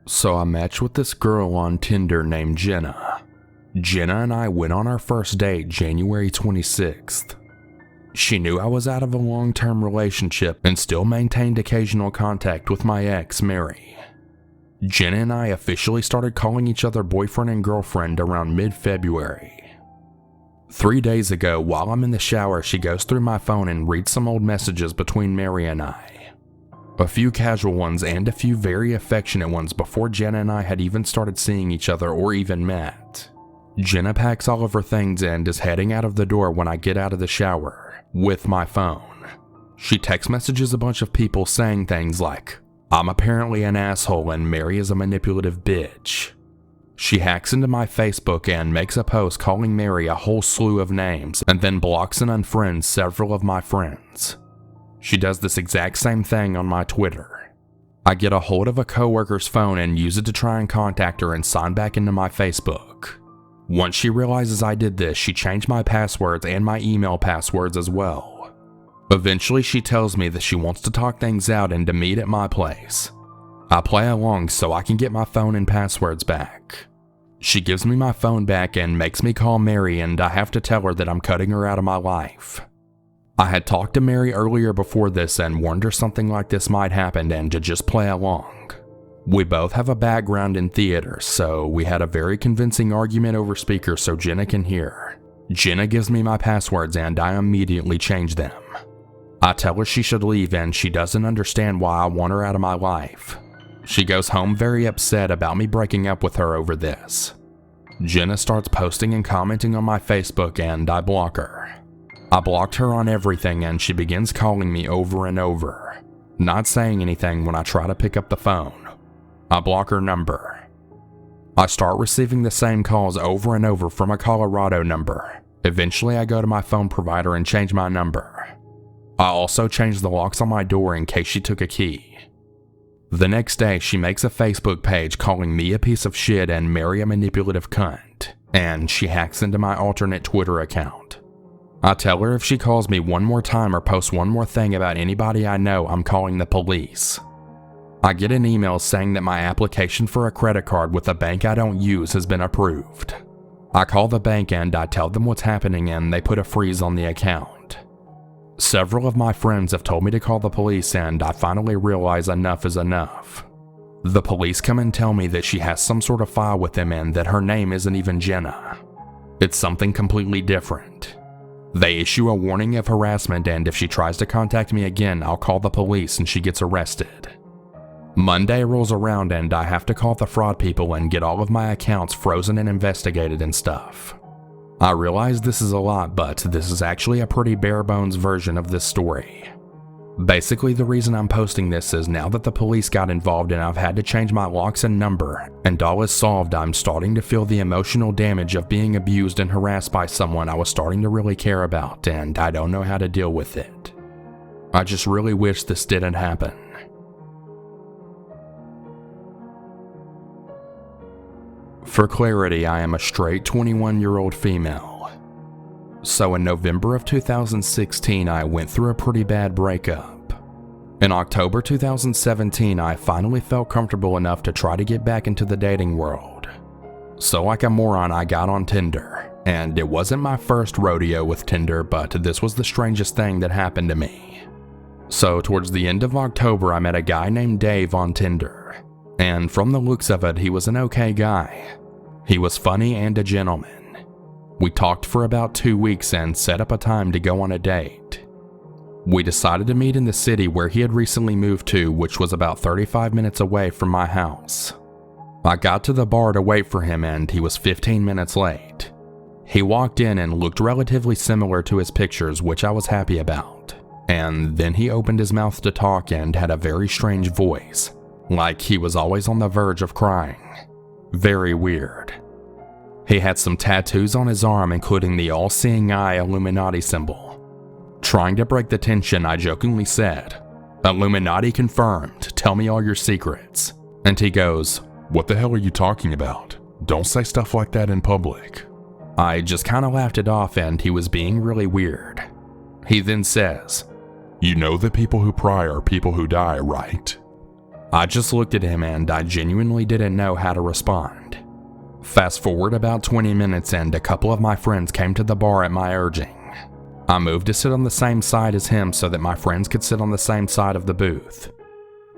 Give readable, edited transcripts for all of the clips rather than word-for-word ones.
So I matched with this girl on Tinder named Jenna. Jenna and I went on our first date January 26th. She knew I was out of a long-term relationship and still maintained occasional contact with my ex, Mary. Jenna and I officially started calling each other boyfriend and girlfriend around mid-February. 3 days ago, while I'm in the shower, she goes through my phone and reads some old messages between Mary and I. A few casual ones and a few very affectionate ones before Jenna and I had even started seeing each other or even met. Jenna packs all of her things and is heading out of the door when I get out of the shower, with my phone. She text messages a bunch of people saying things like, "I'm apparently an asshole and Mary is a manipulative bitch." She hacks into my Facebook and makes a post calling Mary a whole slew of names and then blocks and unfriends several of my friends. She does this exact same thing on my Twitter. I get a hold of a coworker's phone and use it to try and contact her and sign back into my Facebook. Once she realizes I did this, she changed my passwords and my email passwords as well. Eventually, she tells me that she wants to talk things out and to meet at my place. I play along so I can get my phone and passwords back. She gives me my phone back and makes me call Mary, and I have to tell her that I'm cutting her out of my life. I had talked to Mary earlier before this and warned her something like this might happen and to just play along. We both have a background in theater, so we had a very convincing argument over speaker so Jenna can hear. Jenna gives me my passwords and I immediately change them. I tell her she should leave and she doesn't understand why I want her out of my life. She goes home very upset about me breaking up with her over this. Jenna starts posting and commenting on my Facebook and I block her. I blocked her on everything and she begins calling me over and over, not saying anything when I try to pick up the phone. I block her number. I start receiving the same calls over and over from a Colorado number. Eventually I go to my phone provider and change my number. I also changed the locks on my door in case she took a key. The next day she makes a Facebook page calling me a piece of shit and Mary a manipulative cunt, and she hacks into my alternate Twitter account. I tell her if she calls me one more time or posts one more thing about anybody I know, I'm calling the police. I get an email saying that my application for a credit card with a bank I don't use has been approved. I call the bank and I tell them what's happening and they put a freeze on the account. Several of my friends have told me to call the police and I finally realize enough is enough. The police come and tell me that she has some sort of file with them and that her name isn't even Jenna. It's something completely different. They issue a warning of harassment and if she tries to contact me again, I'll call the police and she gets arrested. Monday rolls around and I have to call the fraud people and get all of my accounts frozen and investigated and stuff. I realize this is a lot, but this is actually a pretty bare bones version of this story. Basically, the reason I'm posting this is now that the police got involved and I've had to change my locks and number, and all is solved, I'm starting to feel the emotional damage of being abused and harassed by someone I was starting to really care about, and I don't know how to deal with it. I just really wish this didn't happen. For clarity, I am a straight 21-year-old female. So in November of 2016, I went through a pretty bad breakup. In October 2017, I finally felt comfortable enough to try to get back into the dating world. So like a moron, I got on Tinder. And it wasn't my first rodeo with Tinder, but this was the strangest thing that happened to me. So towards the end of October, I met a guy named Dave on Tinder. And from the looks of it, he was an okay guy. He was funny and a gentleman. We talked for about 2 weeks and set up a time to go on a date. We decided to meet in the city where he had recently moved to, which was about 35 minutes away from my house. I got to the bar to wait for him and he was 15 minutes late. He walked in and looked relatively similar to his pictures, which I was happy about. And then he opened his mouth to talk and had a very strange voice, like he was always on the verge of crying. Very weird. He had some tattoos on his arm, including the all-seeing eye Illuminati symbol. Trying to break the tension, I jokingly said, "Illuminati confirmed, tell me all your secrets." And he goes, "What the hell are you talking about? Don't say stuff like that in public." I just kinda laughed it off and he was being really weird. He then says, "You know that people who pry are people who die, right?" I just looked at him and I genuinely didn't know how to respond. Fast forward about 20 minutes and a couple of my friends came to the bar at my urging. I moved to sit on the same side as him so that my friends could sit on the same side of the booth.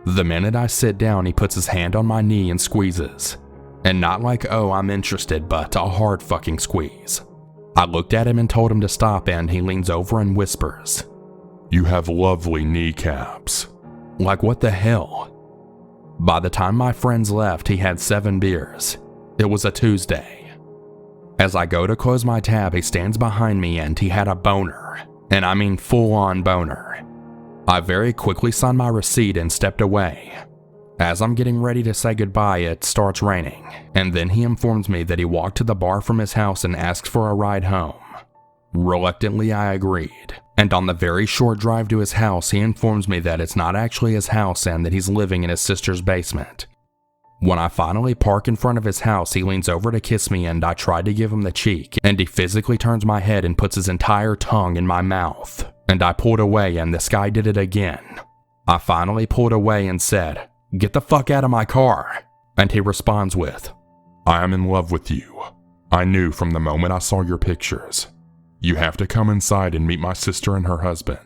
The minute I sit down, he puts his hand on my knee and squeezes. And not like, oh, I'm interested, but a hard fucking squeeze. I looked at him and told him to stop, and he leans over and whispers, "You have lovely kneecaps." Like, what the hell? By the time my friends left, he had 7 beers. It was a Tuesday. As I go to close my tab, he stands behind me and he had a boner. And I mean full-on boner. I very quickly signed my receipt and stepped away. As I'm getting ready to say goodbye, it starts raining, and then he informs me that he walked to the bar from his house and asked for a ride home. Reluctantly, I agreed, and on the very short drive to his house, he informs me that it's not actually his house and that he's living in his sister's basement. When I finally park in front of his house, he leans over to kiss me and I tried to give him the cheek, and he physically turns my head and puts his entire tongue in my mouth, and I pulled away and this guy did it again. I finally pulled away and said, "Get the fuck out of my car," and he responds with, "I am in love with you. I knew from the moment I saw your pictures. You have to come inside and meet my sister and her husband."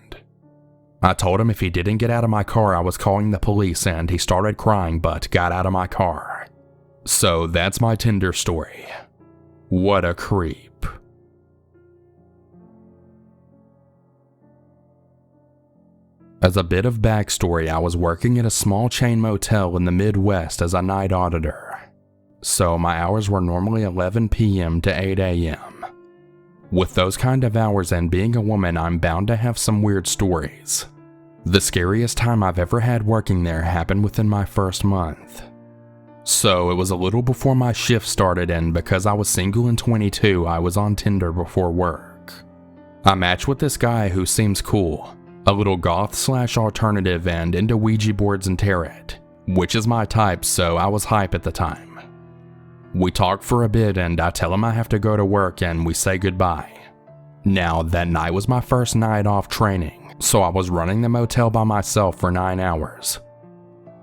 I told him if he didn't get out of my car, I was calling the police, and he started crying but got out of my car. So that's my Tinder story. What a creep. As a bit of backstory, I was working at a small chain motel in the Midwest as a night auditor. So my hours were normally 11 p.m. to 8 a.m. With those kind of hours and being a woman, I'm bound to have some weird stories. The scariest time I've ever had working there happened within my first month. So it was a little before my shift started, and because I was single and 22, I was on Tinder before work. I matched with this guy who seems cool, a little goth/alternative and into Ouija boards and tarot, which is my type, so I was hype at the time. We talk for a bit and I tell him I have to go to work and we say goodbye. Now, that night was my first night off training, so I was running the motel by myself for 9 hours.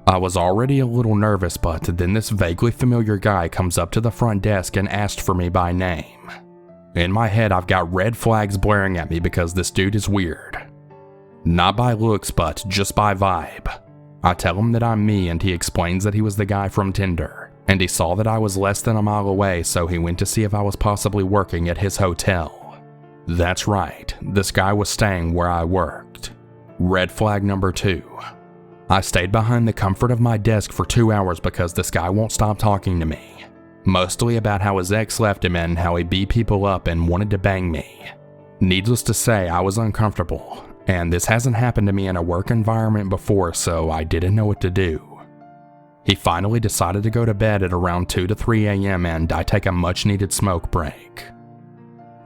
I was already a little nervous, but then this vaguely familiar guy comes up to the front desk and asked for me by name. In my head, I've got red flags blaring at me because this dude is weird. Not by looks, but just by vibe. I tell him that I'm me and he explains that he was the guy from Tinder, and he saw that I was less than a mile away, so he went to see if I was possibly working at his hotel. That's right, this guy was staying where I worked. Red flag number 2. I stayed behind the comfort of my desk for 2 hours because this guy won't stop talking to me. Mostly about how his ex left him and how he beat people up and wanted to bang me. Needless to say, I was uncomfortable, and this hasn't happened to me in a work environment before, so I didn't know what to do. He finally decided to go to bed at around 2 to 3 a.m. and I take a much needed smoke break.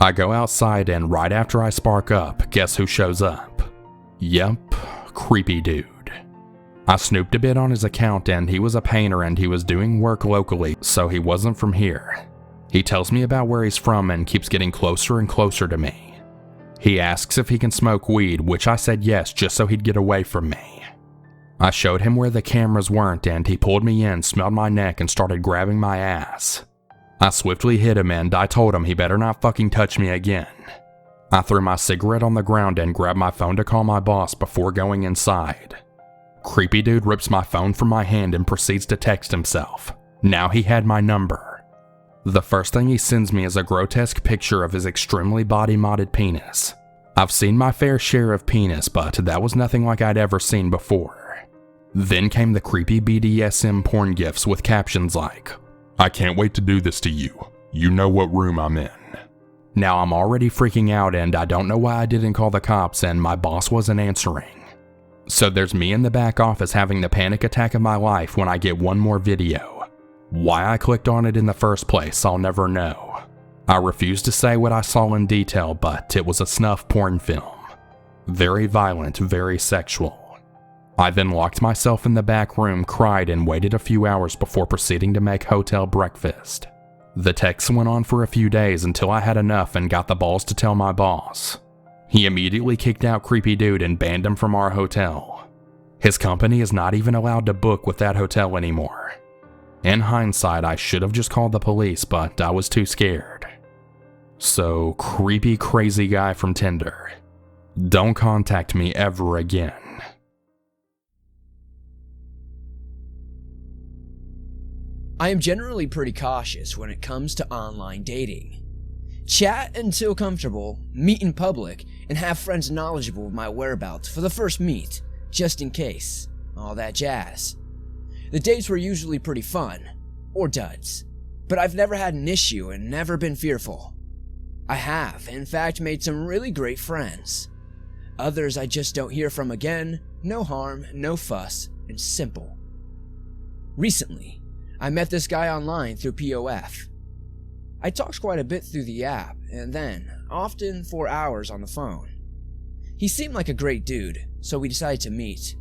I go outside and right after I spark up, guess who shows up? Yep, creepy dude. I snooped a bit on his account and he was a painter and he was doing work locally, so he wasn't from here. He tells me about where he's from and keeps getting closer and closer to me. He asks if he can smoke weed, which I said yes just so he'd get away from me. I showed him where the cameras weren't and he pulled me in, smelled my neck and started grabbing my ass. I swiftly hit him and I told him he better not fucking touch me again. I threw my cigarette on the ground and grabbed my phone to call my boss before going inside. Creepy dude rips my phone from my hand and proceeds to text himself. Now he had my number. The first thing he sends me is a grotesque picture of his extremely body-modded penis. I've seen my fair share of penis, but that was nothing like I'd ever seen before. Then came the creepy BDSM porn gifs with captions like, "I can't wait to do this to you. You know what room I'm in." Now I'm already freaking out and I don't know why I didn't call the cops and my boss wasn't answering. So there's me in the back office having the panic attack of my life when I get one more video. Why I clicked on it in the first place, I'll never know. I refuse to say what I saw in detail, but it was a snuff porn film. Very violent, very sexual. I then locked myself in the back room, cried, and waited a few hours before proceeding to make hotel breakfast. The texts went on for a few days until I had enough and got the balls to tell my boss. He immediately kicked out creepy dude and banned him from our hotel. His company is not even allowed to book with that hotel anymore. In hindsight, I should have just called the police, but I was too scared. So, creepy crazy guy from Tinder, don't contact me ever again. I am generally pretty cautious when it comes to online dating. Chat until comfortable, meet in public, and have friends knowledgeable of my whereabouts for the first meet, just in case. All that jazz. The dates were usually pretty fun, or duds, but I've never had an issue and never been fearful. I have, in fact, made some really great friends. Others I just don't hear from again, no harm, no fuss, and simple. Recently, I met this guy online through POF. I talked quite a bit through the app, and then, often for hours on the phone. He seemed like a great dude, so we decided to meet.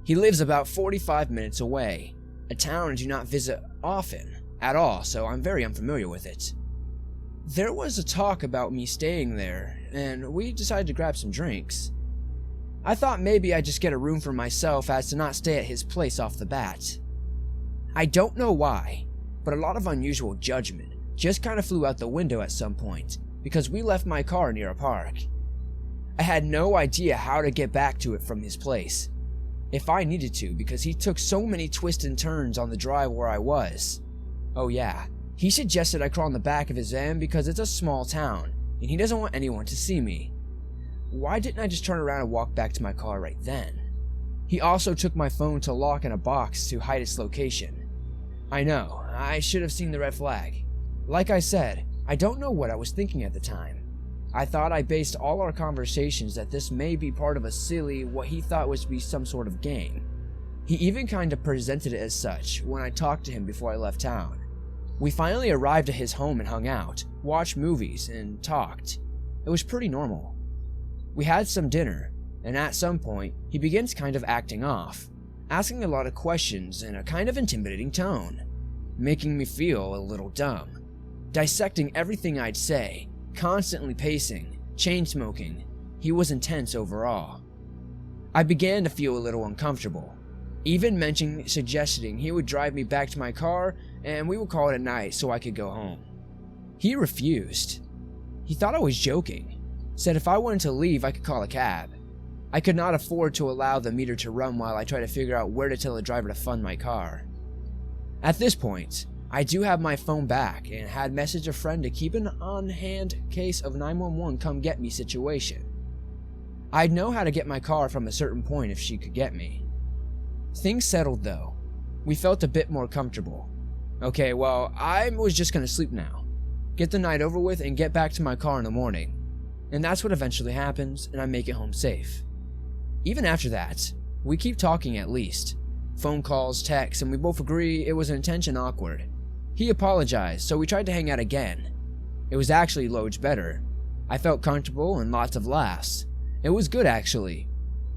He lives about 45 minutes away, a town I do not visit often at all, so I'm very unfamiliar with it. There was a talk about me staying there, and we decided to grab some drinks. I thought maybe I'd just get a room for myself as to not stay at his place off the bat. I don't know why, but a lot of unusual judgment just kind of flew out the window at some point because we left my car near a park. I had no idea how to get back to it from his place, if I needed to, because he took so many twists and turns on the drive where I was. Oh yeah, he suggested I crawl in the back of his van because it's a small town and he doesn't want anyone to see me. Why didn't I just turn around and walk back to my car right then? He also took my phone to lock in a box to hide its location. I know, I should have seen the red flag. Like I said, I don't know what I was thinking at the time. I thought I based all our conversations that this may be part of a silly, what he thought was to be some sort of game. He even kind of presented it as such when I talked to him before I left town. We finally arrived at his home and hung out, watched movies, and talked. It was pretty normal. We had some dinner, and at some point, he begins kind of acting off, asking a lot of questions in a kind of intimidating tone, making me feel a little dumb, dissecting everything I'd say, constantly pacing, chain-smoking. He was intense overall. I began to feel a little uncomfortable, even suggesting he would drive me back to my car and we would call it a night so I could go home. He refused. He thought I was joking, said if I wanted to leave I could call a cab. I could not afford to allow the meter to run while I tried to figure out where to tell the driver to fund my car. At this point, I do have my phone back and had messaged a friend to keep an on-hand case of 911 come get me situation. I'd know how to get my car from a certain point if she could get me. Things settled though. We felt a bit more comfortable. Okay, well, I was just gonna sleep now, get the night over with and get back to my car in the morning. And that's what eventually happens, and I make it home safe. Even after that, we keep talking at least. Phone calls, texts, and we both agree it was an intention awkward. He apologized, so we tried to hang out again. It was actually loads better. I felt comfortable and lots of laughs. It was good actually.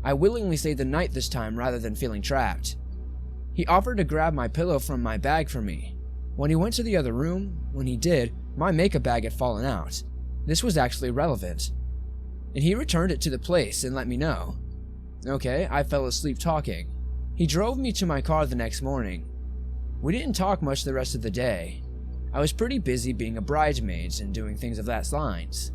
I willingly stayed the night this time rather than feeling trapped. He offered to grab my pillow from my bag for me. When he went to the other room, when he did, my makeup bag had fallen out. This was actually relevant. And he returned it to the place and let me know. Okay, I fell asleep talking. He drove me to my car the next morning. We didn't talk much the rest of the day. I was pretty busy being a bridesmaid and doing things of that lines.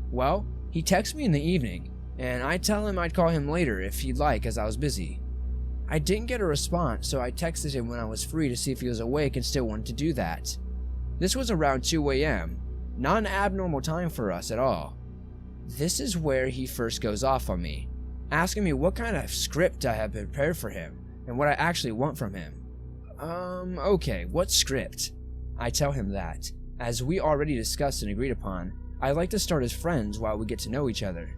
Well, he texted me in the evening, and I tell him I'd call him later if he'd like as I was busy. I didn't get a response, so I texted him when I was free to see if he was awake and still wanted to do that. This was around 2 a.m., not an abnormal time for us at all. This is where he first goes off on me, asking me what kind of script I have prepared for him and what I actually want from him. Okay, what script? I tell him that, as we already discussed and agreed upon, I like to start as friends while we get to know each other.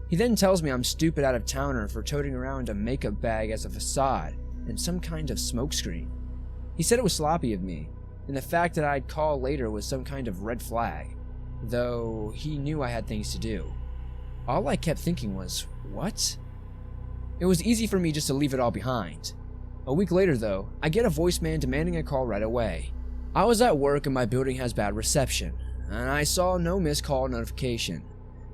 He then tells me I'm stupid out-of-towner for toting around a makeup bag as a facade and some kind of smokescreen. He said it was sloppy of me, and the fact that I'd call later was some kind of red flag, though he knew I had things to do. All I kept thinking was, what? It was easy for me just to leave it all behind. A week later though, I get a voicemail demanding a call right away. I was at work and my building has bad reception, and I saw no missed call notification,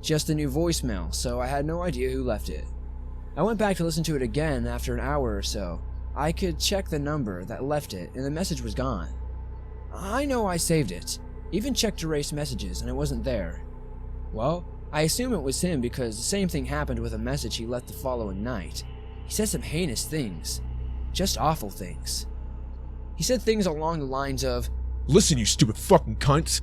just a new voicemail, so I had no idea who left it. I went back to listen to it again after an hour or so. I could check the number that left it, and the message was gone. I know I saved it. Even checked erased messages, and it wasn't there. Well, I assume it was him because the same thing happened with a message he left the following night. He said some heinous things. Just awful things. He said things along the lines of, "Listen, you stupid fucking cunt.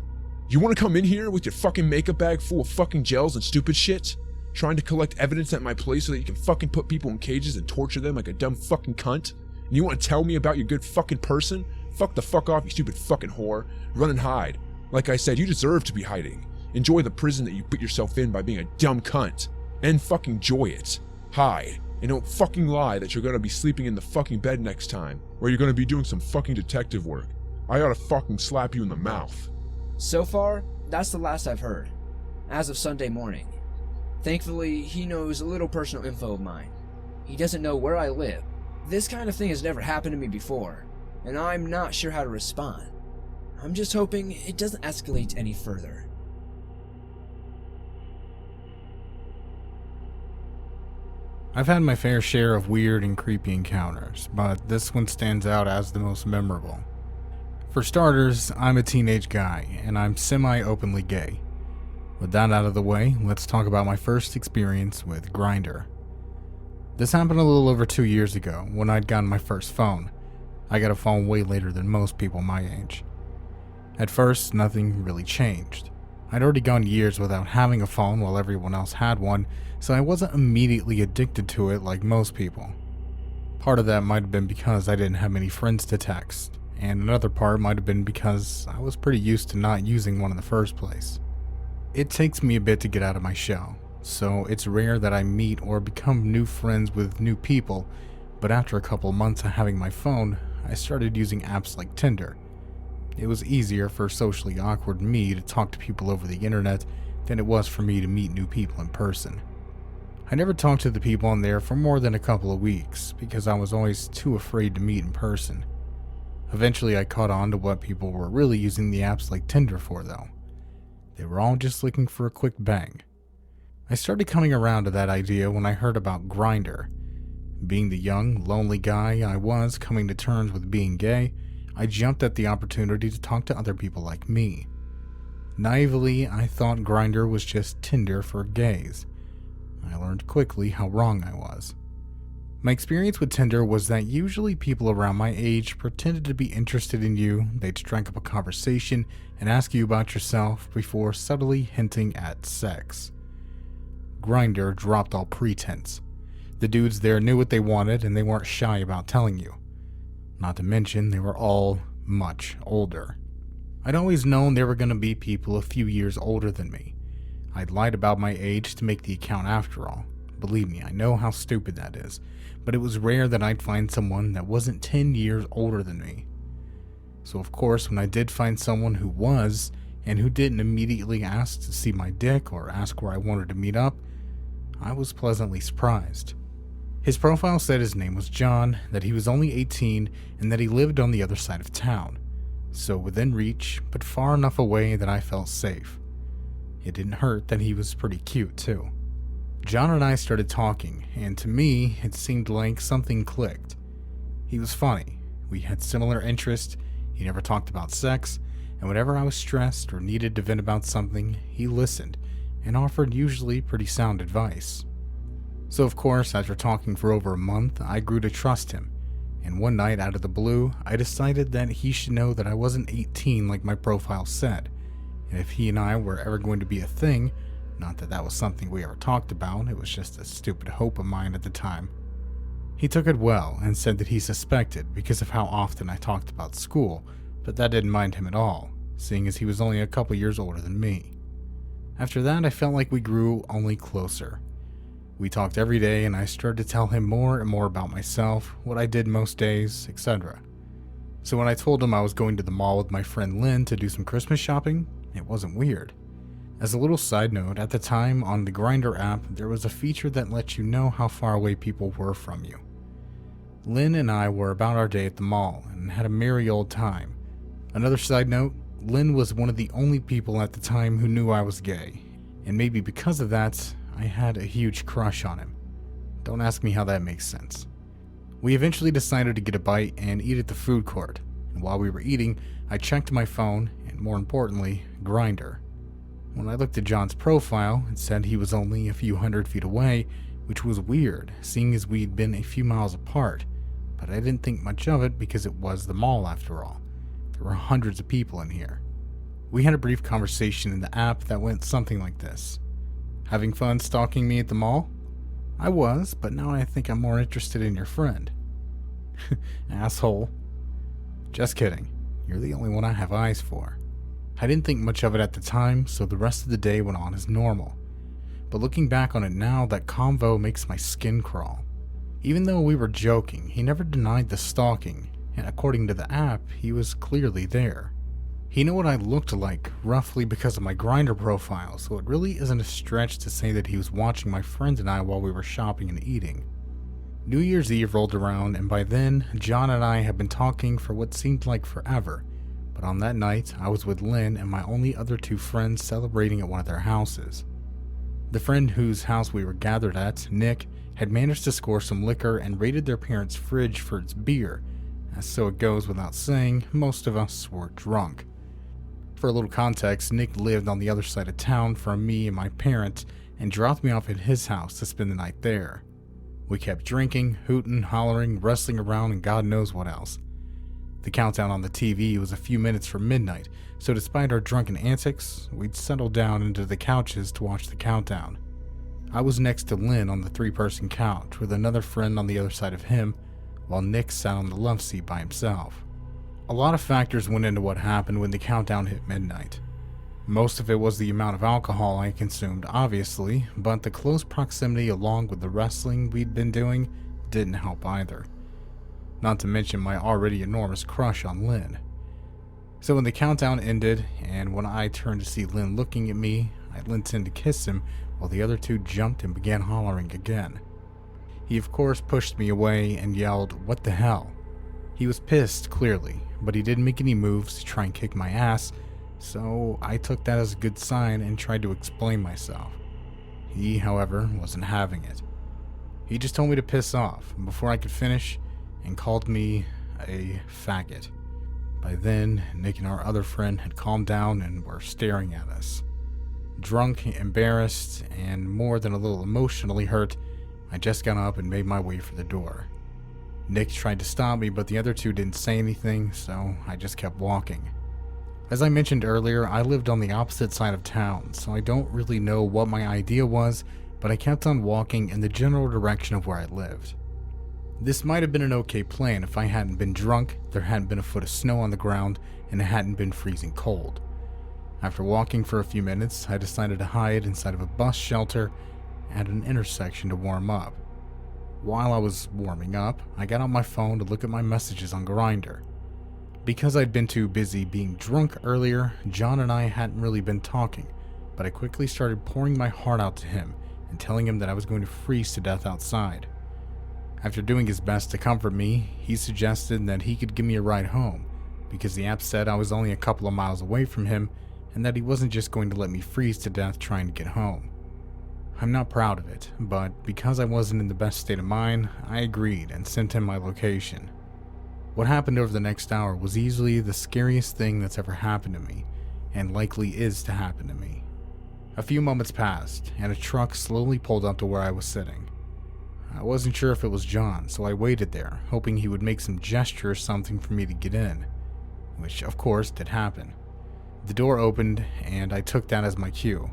You want to come in here with your fucking makeup bag full of fucking gels and stupid shit? Trying to collect evidence at my place so that you can fucking put people in cages and torture them like a dumb fucking cunt? And you want to tell me about your good fucking person? Fuck the fuck off, you stupid fucking whore. Run and hide. Like I said, you deserve to be hiding. Enjoy the prison that you put yourself in by being a dumb cunt. And fucking enjoy it. Hide. And don't fucking lie that you're gonna be sleeping in the fucking bed next time, or you're gonna be doing some fucking detective work. I oughta fucking slap you in the mouth." So far, that's the last I've heard. As of Sunday morning. Thankfully, he knows a little personal info of mine. He doesn't know where I live. This kind of thing has never happened to me before, and I'm not sure how to respond. I'm just hoping it doesn't escalate any further. I've had my fair share of weird and creepy encounters, but this one stands out as the most memorable. For starters, I'm a teenage guy, and I'm semi-openly gay. With that out of the way, let's talk about my first experience with Grindr. This happened a little over 2 years ago, when I'd gotten my first phone. I got a phone way later than most people my age. At first, nothing really changed. I'd already gone years without having a phone while everyone else had one, so I wasn't immediately addicted to it like most people. Part of that might have been because I didn't have many friends to text, and another part might have been because I was pretty used to not using one in the first place. It takes me a bit to get out of my shell, so it's rare that I meet or become new friends with new people, but after a couple months of having my phone, I started using apps like Tinder. It was easier for socially awkward me to talk to people over the internet than it was for me to meet new people in person. I never talked to the people on there for more than a couple of weeks because I was always too afraid to meet in person. Eventually I caught on to what people were really using the apps like Tinder for though. They were all just looking for a quick bang. I started coming around to that idea when I heard about Grindr. Being the young, lonely guy I was coming to terms with being gay, I jumped at the opportunity to talk to other people like me. Naively, I thought Grindr was just Tinder for gays. I learned quickly how wrong I was. My experience with Tinder was that usually people around my age pretended to be interested in you, they'd strike up a conversation and ask you about yourself before subtly hinting at sex. Grindr dropped all pretense. The dudes there knew what they wanted and they weren't shy about telling you. Not to mention, they were all much older. I'd always known there were going to be people a few years older than me. I'd lied about my age to make the account after all. Believe me, I know how stupid that is, but it was rare that I'd find someone that wasn't 10 years older than me. So of course, when I did find someone who was, and who didn't immediately ask to see my dick or ask where I wanted to meet up, I was pleasantly surprised. His profile said his name was John, that he was only 18, and that he lived on the other side of town. So within reach, but far enough away that I felt safe. It didn't hurt that he was pretty cute too. John and I started talking, and to me, it seemed like something clicked. He was funny, we had similar interests, he never talked about sex, and whenever I was stressed or needed to vent about something, he listened, and offered usually pretty sound advice. So of course, after talking for over a month, I grew to trust him, and one night out of the blue, I decided that he should know that I wasn't 18 like my profile said, and if he and I were ever going to be a thing, not that that was something we ever talked about, it was just a stupid hope of mine at the time. He took it well and said that he suspected because of how often I talked about school, but that didn't mind him at all, seeing as he was only a couple years older than me. After that, I felt like we grew only closer. We talked every day and I started to tell him more and more about myself, what I did most days, etc. So when I told him I was going to the mall with my friend Lynn to do some Christmas shopping, it wasn't weird. As a little side note, at the time on the Grindr app, there was a feature that let you know how far away people were from you. Lynn and I were about our day at the mall and had a merry old time. Another side note, Lynn was one of the only people at the time who knew I was gay, and maybe because of that, I had a huge crush on him. Don't ask me how that makes sense. We eventually decided to get a bite and eat at the food court, and while we were eating, I checked my phone, and more importantly, Grindr. When I looked at John's profile, it said he was only a few hundred feet away, which was weird, seeing as we'd been a few miles apart, but I didn't think much of it because it was the mall after all. There were hundreds of people in here. We had a brief conversation in the app that went something like this. Having fun stalking me at the mall? I was, but now I think I'm more interested in your friend. Asshole. Just kidding. You're the only one I have eyes for. I didn't think much of it at the time, so the rest of the day went on as normal. But looking back on it now, that convo makes my skin crawl. Even though we were joking, he never denied the stalking, and according to the app, he was clearly there. He knew what I looked like, roughly because of my Grindr profile, so it really isn't a stretch to say that he was watching my friend and I while we were shopping and eating. New Year's Eve rolled around, and by then, John and I had been talking for what seemed like forever, but on that night, I was with Lynn and my only other two friends celebrating at one of their houses. The friend whose house we were gathered at, Nick, had managed to score some liquor and raided their parents' fridge for its beer. As so it goes without saying, most of us were drunk. For a little context, Nick lived on the other side of town from me and my parents and dropped me off at his house to spend the night there. We kept drinking, hooting, hollering, wrestling around, and God knows what else. The countdown on the TV was a few minutes from midnight, so despite our drunken antics, we'd settled down into the couches to watch the countdown. I was next to Lynn on the 3-person couch with another friend on the other side of him, while Nick sat on the love seat by himself. A lot of factors went into what happened when the countdown hit midnight. Most of it was the amount of alcohol I consumed, obviously, but the close proximity along with the wrestling we'd been doing didn't help either. Not to mention my already enormous crush on Lynn. So when the countdown ended, and when I turned to see Lynn looking at me, I leant in to kiss him while the other two jumped and began hollering again. He of course pushed me away and yelled, "What the hell?" He was pissed, clearly, but he didn't make any moves to try and kick my ass, so I took that as a good sign and tried to explain myself. He, however, wasn't having it. He just told me to piss off before I could finish and called me a faggot. By then, Nick and our other friend had calmed down and were staring at us. Drunk, embarrassed, and more than a little emotionally hurt, I just got up and made my way for the door. Nick tried to stop me, but the other two didn't say anything, so I just kept walking. As I mentioned earlier, I lived on the opposite side of town, so I don't really know what my idea was, but I kept on walking in the general direction of where I lived. This might have been an okay plan if I hadn't been drunk, there hadn't been a foot of snow on the ground, and it hadn't been freezing cold. After walking for a few minutes, I decided to hide inside of a bus shelter at an intersection to warm up. While I was warming up, I got out my phone to look at my messages on Grindr. Because I'd been too busy being drunk earlier, John and I hadn't really been talking, but I quickly started pouring my heart out to him and telling him that I was going to freeze to death outside. After doing his best to comfort me, he suggested that he could give me a ride home, because the app said I was only a couple of miles away from him and that he wasn't just going to let me freeze to death trying to get home. I'm not proud of it, but because I wasn't in the best state of mind, I agreed and sent him my location. What happened over the next hour was easily the scariest thing that's ever happened to me, and likely is to happen to me. A few moments passed, and a truck slowly pulled up to where I was sitting. I wasn't sure if it was John, so I waited there, hoping he would make some gesture or something for me to get in, which of course did happen. The door opened, and I took that as my cue.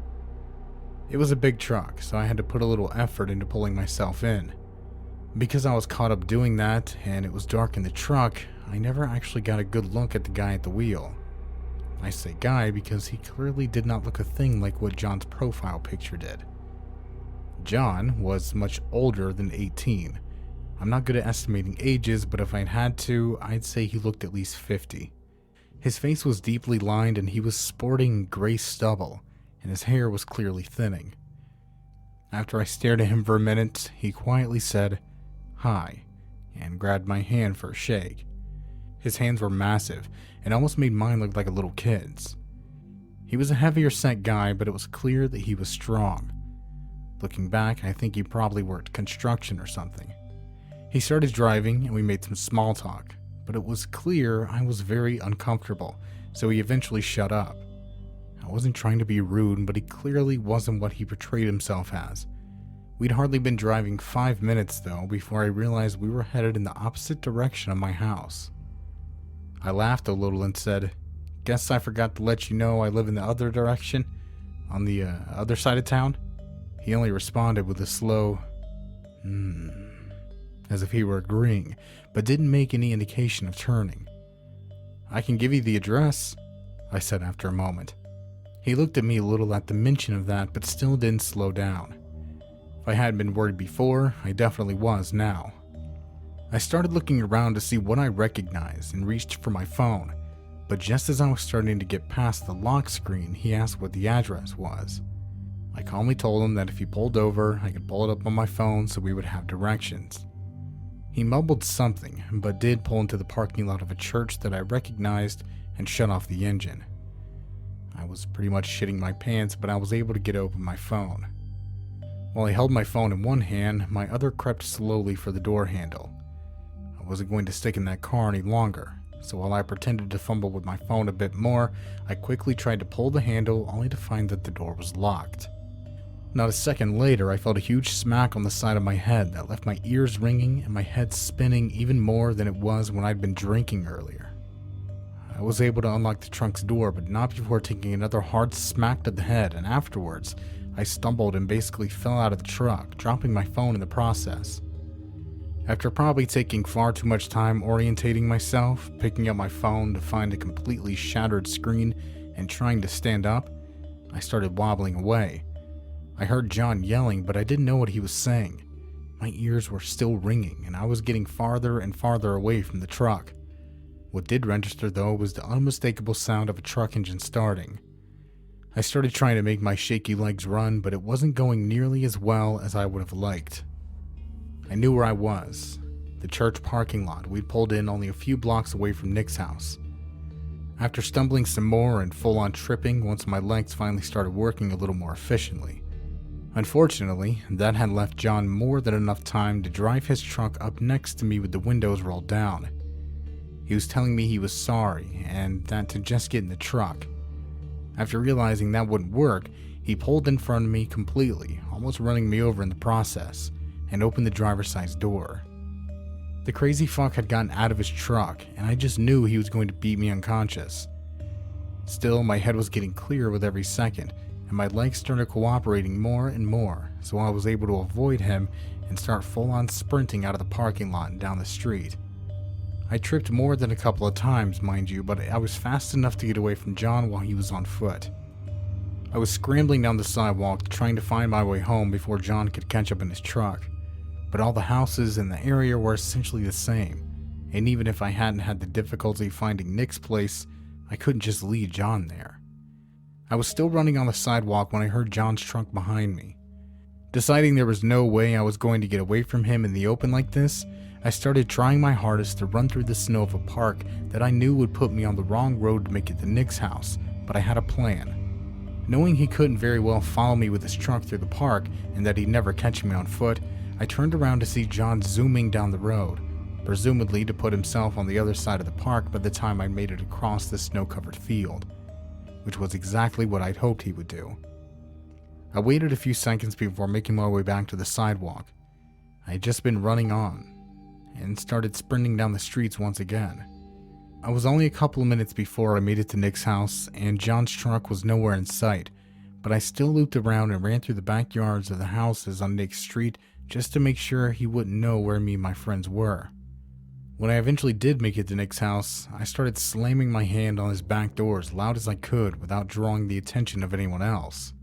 It was a big truck, so I had to put a little effort into pulling myself in. Because I was caught up doing that, and it was dark in the truck, I never actually got a good look at the guy at the wheel. I say guy because he clearly did not look a thing like what John's profile picture did. John was much older than 18. I'm not good at estimating ages, but if I'd had to, I'd say he looked at least 50. His face was deeply lined and he was sporting gray stubble, and his hair was clearly thinning. After I stared at him for a minute, he quietly said, "Hi," and grabbed my hand for a shake. His hands were massive and almost made mine look like a little kid's. He was a heavier set guy, but it was clear that he was strong. Looking back, I think he probably worked construction or something. He started driving and we made some small talk, but it was clear I was very uncomfortable, so he eventually shut up. I wasn't trying to be rude, but he clearly wasn't what he portrayed himself as. We'd hardly been driving 5 minutes though before I realized we were headed in the opposite direction of my house. I laughed a little and said, "Guess I forgot to let you know I live in the other direction, on the other side of town." He only responded with a slow, as if he were agreeing, but didn't make any indication of turning. "I can give you the address," I said after a moment. He looked at me a little at the mention of that, but still didn't slow down. If I hadn't been worried before, I definitely was now. I started looking around to see what I recognized and reached for my phone, but just as I was starting to get past the lock screen, he asked what the address was. I calmly told him that if he pulled over, I could pull it up on my phone so we would have directions. He mumbled something, but did pull into the parking lot of a church that I recognized and shut off the engine. I was pretty much shitting my pants, but I was able to get open my phone. While I held my phone in one hand, my other crept slowly for the door handle. I wasn't going to stick in that car any longer, so while I pretended to fumble with my phone a bit more, I quickly tried to pull the handle only to find that the door was locked. Not a second later, I felt a huge smack on the side of my head that left my ears ringing and my head spinning even more than it was when I'd been drinking earlier. I was able to unlock the trunk's door, but not before taking another hard smack to the head, and afterwards, I stumbled and basically fell out of the truck, dropping my phone in the process. After probably taking far too much time orientating myself, picking up my phone to find a completely shattered screen, and trying to stand up, I started wobbling away. I heard John yelling, but I didn't know what he was saying. My ears were still ringing, and I was getting farther and farther away from the truck. What did register, though, was the unmistakable sound of a truck engine starting. I started trying to make my shaky legs run, but it wasn't going nearly as well as I would have liked. I knew where I was. The church parking lot we'd pulled in only a few blocks away from Nick's house. After stumbling some more and full-on tripping once my legs finally started working a little more efficiently. Unfortunately, that had left John more than enough time to drive his truck up next to me with the windows rolled down. He was telling me he was sorry and that to just get in the truck. After realizing that wouldn't work, he pulled in front of me completely, almost running me over in the process, and opened the driver's side door. The crazy fuck had gotten out of his truck, and I just knew he was going to beat me unconscious. Still, my head was getting clearer with every second, and my legs started cooperating more and more, so I was able to avoid him and start full-on sprinting out of the parking lot and down the street. I tripped more than a couple of times, mind you, but I was fast enough to get away from John while he was on foot. I was scrambling down the sidewalk trying to find my way home before John could catch up in his truck, but all the houses in the area were essentially the same, and even if I hadn't had the difficulty finding Nick's place, I couldn't just leave John there. I was still running on the sidewalk when I heard John's truck behind me. Deciding there was no way I was going to get away from him in the open like this, I started trying my hardest to run through the snow of a park that I knew would put me on the wrong road to make it to Nick's house, but I had a plan. Knowing he couldn't very well follow me with his truck through the park and that he'd never catch me on foot, I turned around to see John zooming down the road, presumably to put himself on the other side of the park by the time I made it across the snow-covered field, which was exactly what I'd hoped he would do. I waited a few seconds before making my way back to the sidewalk. I had just been running on, and started sprinting down the streets once again. I was only a couple of minutes before I made it to Nick's house, and John's truck was nowhere in sight, but I still looped around and ran through the backyards of the houses on Nick's street just to make sure he wouldn't know where me and my friends were. When I eventually did make it to Nick's house, I started slamming my hand on his back door as loud as I could without drawing the attention of anyone else.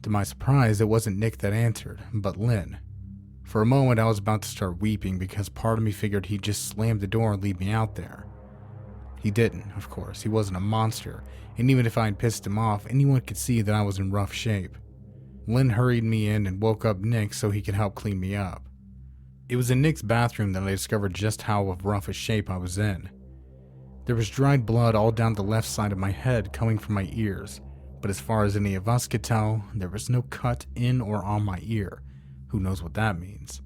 To my surprise, it wasn't Nick that answered, but Lynn. For a moment, I was about to start weeping because part of me figured he'd just slam the door and leave me out there. He didn't, of course. He wasn't a monster, and even if I had pissed him off, anyone could see that I was in rough shape. Lynn hurried me in and woke up Nick so he could help clean me up. It was in Nick's bathroom that I discovered just how of rough a shape I was in. There was dried blood all down the left side of my head coming from my ears, but as far as any of us could tell, there was no cut in or on my ear. Who knows what that means?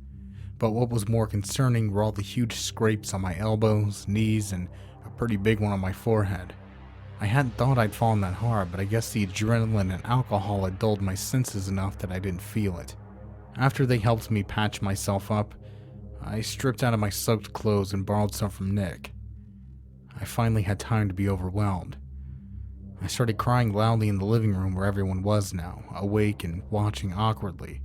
But what was more concerning were all the huge scrapes on my elbows, knees, and a pretty big one on my forehead. I hadn't thought I'd fallen that hard, but I guess the adrenaline and alcohol had dulled my senses enough that I didn't feel it. After they helped me patch myself up, I stripped out of my soaked clothes and borrowed some from Nick. I finally had time to be overwhelmed. I started crying loudly in the living room where everyone was now, awake and watching awkwardly.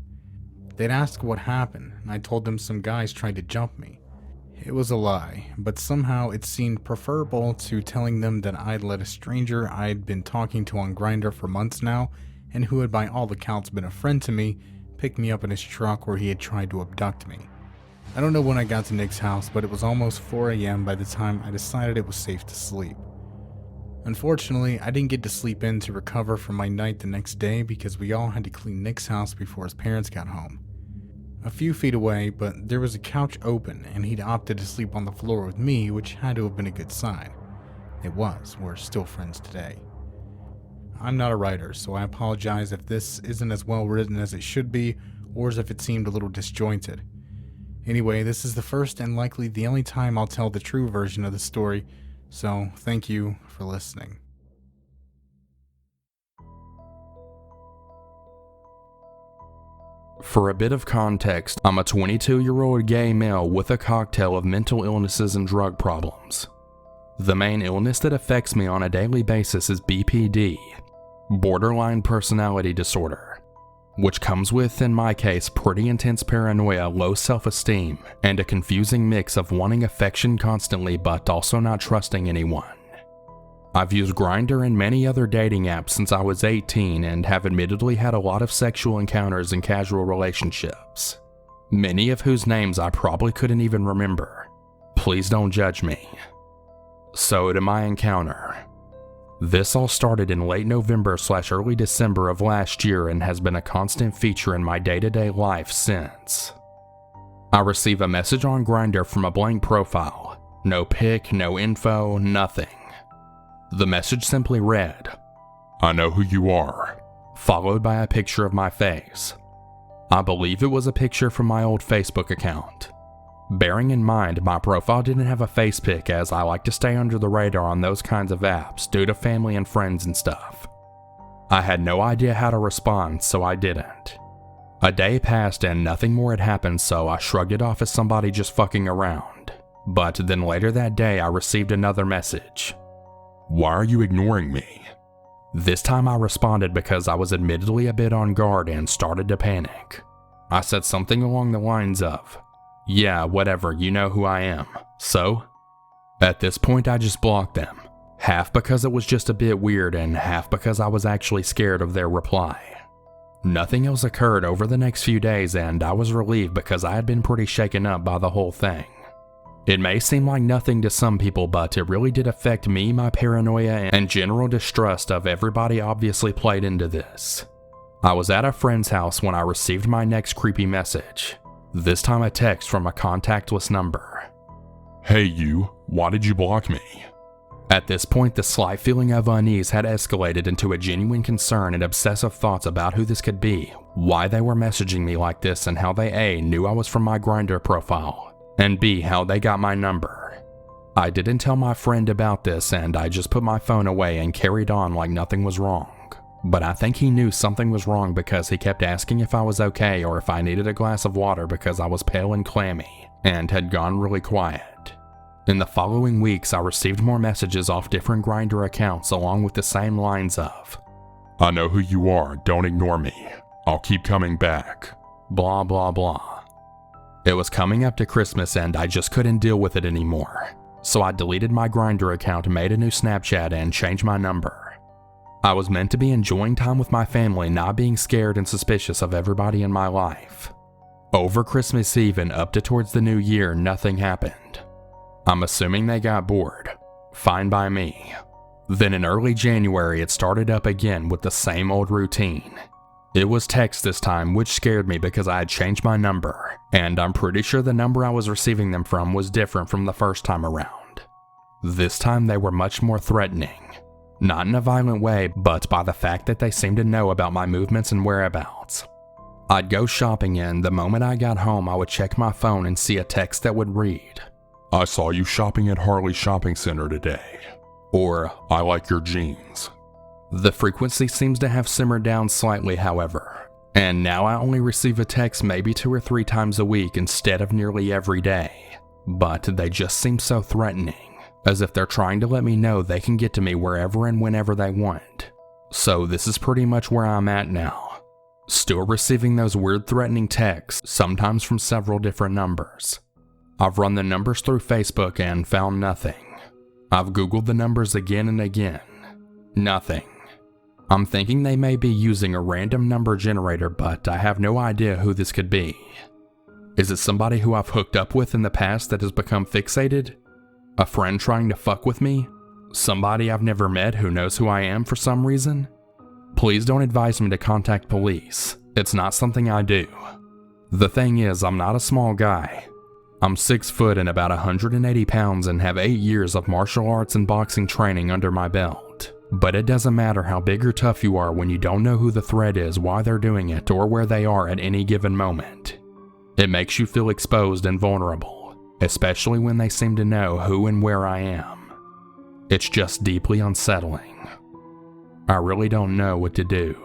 They'd asked what happened, and I told them some guys tried to jump me. It was a lie, but somehow it seemed preferable to telling them that I'd let a stranger I'd been talking to on Grindr for months now, and who had by all accounts been a friend to me, pick me up in his truck where he had tried to abduct me. I don't know when I got to Nick's house, but it was almost 4 a.m. by the time I decided it was safe to sleep. Unfortunately, I didn't get to sleep in to recover from my night the next day because we all had to clean Nick's house before his parents got home. A few feet away, but there was a couch open and he'd opted to sleep on the floor with me, which had to have been a good sign. It was. We're still friends today. I'm not a writer, so I apologize if this isn't as well written as it should be, or as if it seemed a little disjointed. Anyway, this is the first and likely the only time I'll tell the true version of the story, so thank you for listening. For a bit of context, I'm a 22-year-old gay male with a cocktail of mental illnesses and drug problems. The main illness that affects me on a daily basis is BPD, borderline personality disorder, which comes with, in my case, pretty intense paranoia, low self-esteem, and a confusing mix of wanting affection constantly but also not trusting anyone. I've used Grindr and many other dating apps since I was 18 and have admittedly had a lot of sexual encounters and casual relationships, many of whose names I probably couldn't even remember. Please don't judge me. So to my encounter. This all started in late November/early December of last year and has been a constant feature in my day-to-day life since. I receive a message on Grindr from a blank profile. No pic, no info, nothing. The message simply read, "I know who you are," followed by a picture of my face. I believe it was a picture from my old Facebook account. Bearing in mind my profile didn't have a face pic, as I like to stay under the radar on those kinds of apps due to family and friends and stuff. I had no idea how to respond, so I didn't. A day passed and nothing more had happened, so I shrugged it off as somebody just fucking around. But then later that day I received another message. "Why are you ignoring me?" This time I responded because I was admittedly a bit on guard and started to panic. I said something along the lines of, "Yeah, whatever, you know who I am, so?" At this point I just blocked them, half because it was just a bit weird and half because I was actually scared of their reply. Nothing else occurred over the next few days and I was relieved because I had been pretty shaken up by the whole thing. It may seem like nothing to some people, but it really did affect me. My paranoia and general distrust of everybody obviously played into this. I was at a friend's house when I received my next creepy message. This time a text from a contactless number. "Hey you, why did you block me?" At this point the slight feeling of unease had escalated into a genuine concern and obsessive thoughts about who this could be, why they were messaging me like this, and how they A, knew I was from my Grindr profile, and B, how they got my number. I didn't tell my friend about this and I just put my phone away and carried on like nothing was wrong. But I think he knew something was wrong because he kept asking if I was okay or if I needed a glass of water because I was pale and clammy, and had gone really quiet. In the following weeks I received more messages off different Grindr accounts along with the same lines of, "I know who you are, don't ignore me. I'll keep coming back. Blah blah blah." It was coming up to Christmas and I just couldn't deal with it anymore. So I deleted my Grindr account, made a new Snapchat, and changed my number. I was meant to be enjoying time with my family, not being scared and suspicious of everybody in my life. Over Christmas Eve and up to towards the new year, nothing happened. I'm assuming they got bored. Fine by me. Then in early January it started up again with the same old routine. It was text this time, which scared me because I had changed my number, and I'm pretty sure the number I was receiving them from was different from the first time around. This time they were much more threatening. Not in a violent way, but by the fact that they seemed to know about my movements and whereabouts. I'd go shopping and the moment I got home I would check my phone and see a text that would read, "I saw you shopping at Harley Shopping Center today," or "I like your jeans." The frequency seems to have simmered down slightly, however, and now I only receive a text maybe 2 or 3 times a week instead of nearly every day, but they just seem so threatening, as if they're trying to let me know they can get to me wherever and whenever they want. So this is pretty much where I'm at now. Still receiving those weird threatening texts, sometimes from several different numbers. I've run the numbers through Facebook and found nothing. I've Googled the numbers again and again. Nothing. I'm thinking they may be using a random number generator, but I have no idea who this could be. Is it somebody who I've hooked up with in the past that has become fixated? A friend trying to fuck with me? Somebody I've never met who knows who I am for some reason? Please don't advise me to contact police. It's not something I do. The thing is, I'm not a small guy. I'm 6 foot and about 180 pounds and have 8 years of martial arts and boxing training under my belt. But it doesn't matter how big or tough you are when you don't know who the threat is, why they're doing it, or where they are at any given moment. It makes you feel exposed and vulnerable, especially when they seem to know who and where I am. It's just deeply unsettling. I really don't know what to do.